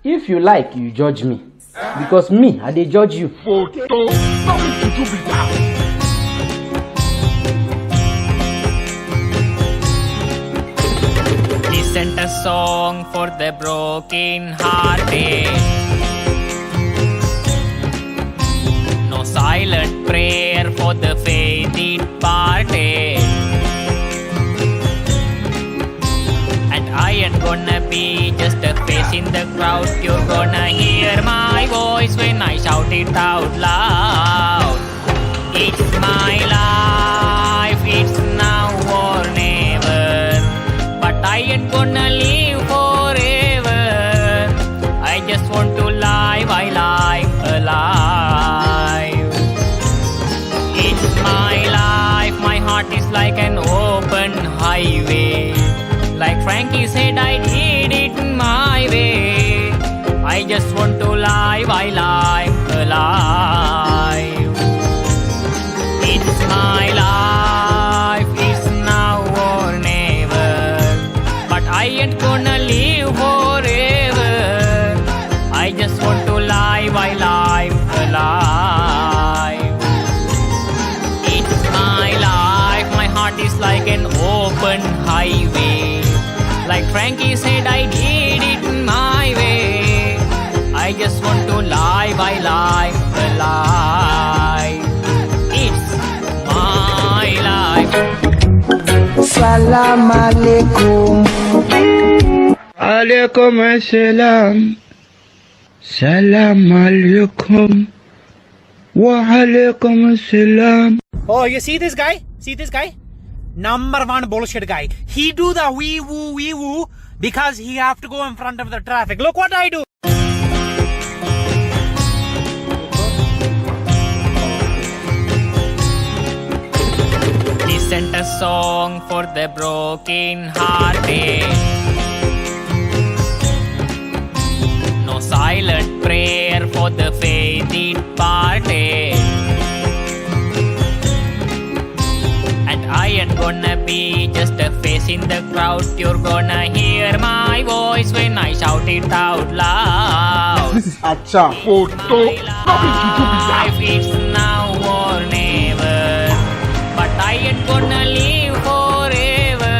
If you like, you judge me. Because me, I dey judge you. Photo. Stop it, Juju, be down. This isn't a song for the broken hearted. No silent prayer for the faith departed. And I ain't gonna be just a face in the crowd. You're gonna hear my voice when I shout it out loud. It's my life, it's now or never. But I ain't gonna live forever. I just want to live, I live alive. It's my life, my heart is like an open highway. Like Frankie said, I did it my way. I just want to live, I live alive. It's my life, it's now or never. But I ain't gonna live forever. I just want to live, I live alive. It's my life, my heart is like an open highway. Like Frankie said, I did it my way. I just want to live, I live alive. It's my life. Salam alaikum. Alaikum assalam. Salam alaikum. Wa alaikum assalam. Oh, you see this guy? See this guy? Number one bullshit guy. He do the wee woo because he have to go in front of the traffic. Look what I do. This isn't a song for the broken hearted. No silent prayer for the faith departed. And I ain't gonna be just a face in the crowd. You're gonna hear my voice when I shout it out loud. This is Acha. Photo. Stop it, Juju, be down. Life is now or never. But I ain't gonna live forever.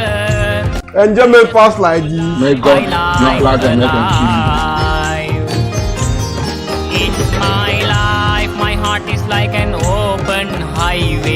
Enjoyment pass like this. May God not allow them let them kill you. It's my life, my heart is like an open highway.